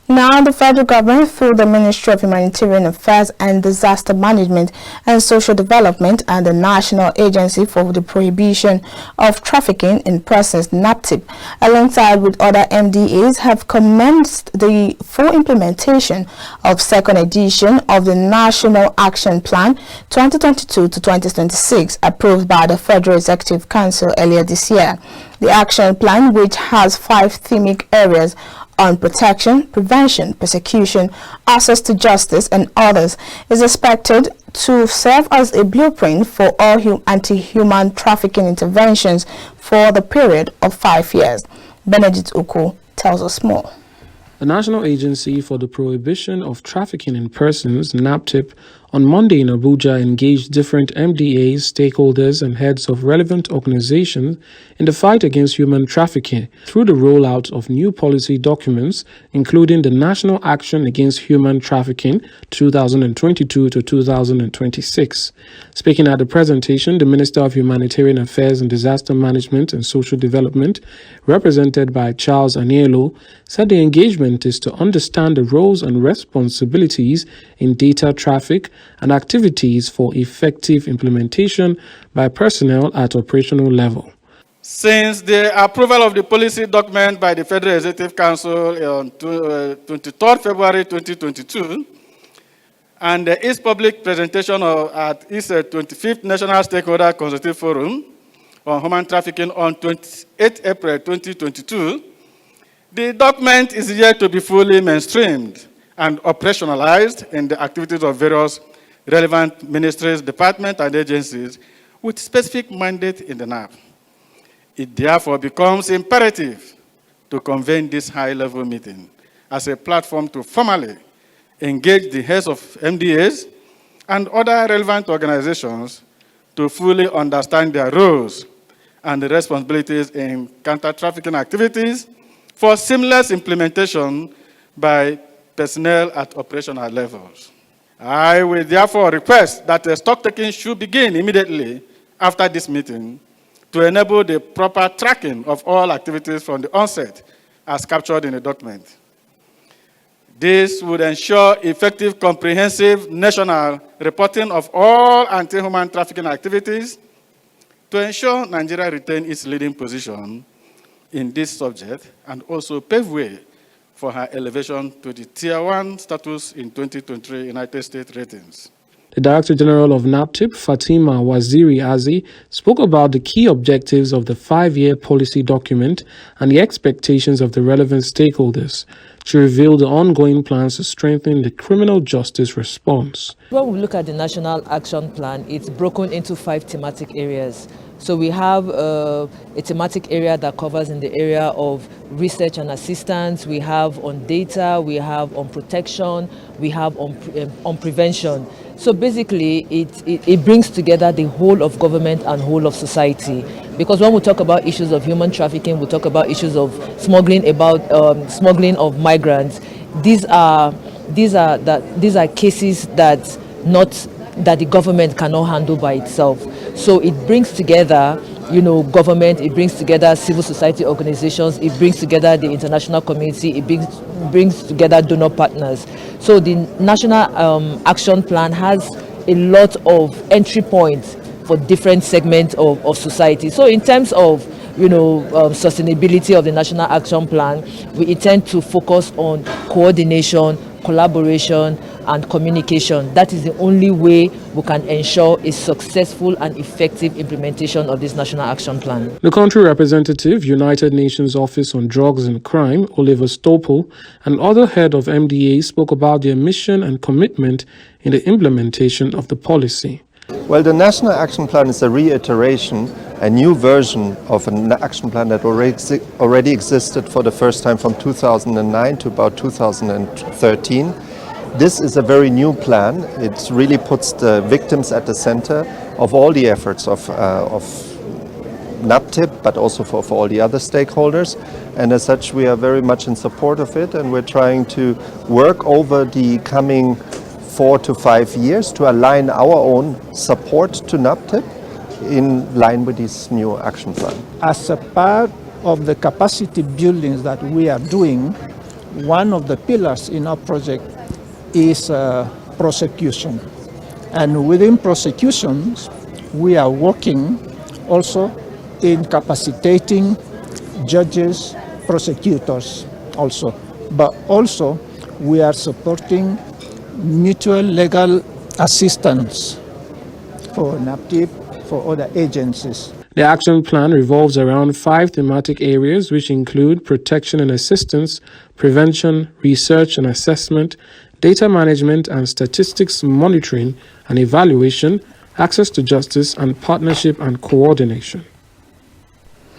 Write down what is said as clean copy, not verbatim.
Now, the federal government, through the Ministry of Humanitarian Affairs and Disaster Management and Social Development and the National Agency for the Prohibition of Trafficking in Persons, NAPTIP, alongside with other MDAs, have commenced the full implementation of second edition of the National Action Plan 2022 to 2026, approved by the Federal Executive Council earlier this year. The action plan, which has 5 thematic areas on protection, prevention, persecution, access to justice, and others, is expected to serve as a blueprint for all anti-human trafficking interventions for the period of 5 years. Benedict Uku tells us more. The National Agency for the Prohibition of Trafficking in Persons, NAPTIP, on Monday in Abuja engaged different MDAs, stakeholders, and heads of relevant organizations in the fight against human trafficking through the rollout of new policy documents, including the National Action Against Human Trafficking 2022 to 2026. Speaking at the presentation, the Minister of Humanitarian Affairs and Disaster Management and Social Development, represented by Charles Anielo, said the engagement is to understand the roles and responsibilities in data traffic and activities for effective implementation by personnel at operational level. Since the approval of the policy document by the Federal Executive Council on 23rd February 2022 and its public presentation at its 25th National Stakeholder Consultative Forum on Human Trafficking on 28 April 2022, the document is yet to be fully mainstreamed and operationalized in the activities of various relevant ministries, departments, and agencies with specific mandate in the NAP. It therefore becomes imperative to convene this high-level meeting as a platform to formally engage the heads of MDAs and other relevant organizations to fully understand their roles and the responsibilities in counter-trafficking activities for seamless implementation by personnel at operational levels. I will therefore request that the stocktaking should begin immediately after this meeting to enable the proper tracking of all activities from the onset as captured in the document. This would ensure effective, comprehensive national reporting of all anti-human trafficking activities to ensure Nigeria retain its leading position in this subject and also pave way for her elevation to the Tier 1 status in 2023 United States ratings. The Director General of NAPTIP, Fatima Waziri Azi, spoke about the key objectives of the 5-year policy document and the expectations of the relevant stakeholders. She revealed the ongoing plans to strengthen the criminal justice response. When we look at the National Action Plan, it's broken into 5 thematic areas. So we have a thematic area that covers in the area of research and assistance, we have on data, we have on protection, we have on prevention. So basically, it brings together the whole of government and whole of society. Because when we talk about issues of human trafficking, we talk about issues of smuggling, smuggling of migrants. These are cases that the government cannot handle by itself. So it brings together, government, it brings together civil society organizations, it brings together the international community, it brings together donor partners. So the National Action Plan has a lot of entry points for different segments of society. So in terms of sustainability of the National Action Plan, we intend to focus on coordination, collaboration, and communication. That is the only way we can ensure a successful and effective implementation of this National Action Plan. The country representative, United Nations Office on Drugs and Crime, Oliver Stopel, and other head of MDA spoke about their mission and commitment in the implementation of the policy. Well, the National Action Plan is a reiteration, a new version of an action plan that already existed for the first time from 2009 to about 2013. This is a very new plan. It really puts the victims at the center of all the efforts of NAPTIP, but also for all the other stakeholders. And as such, we are very much in support of it, and we're trying to work over the coming 4 to 5 years to align our own support to NAPTIP in line with this new action plan. As a part of the capacity buildings that we are doing, one of the pillars in our project is prosecution. And within prosecutions, we are working also in capacitating judges, prosecutors also. But also, we are supporting mutual legal assistance for NAPTIP, for other agencies. The action plan revolves around 5 thematic areas, which include protection and assistance, prevention, research and assessment, data management and statistics monitoring and evaluation, access to justice, and partnership and coordination.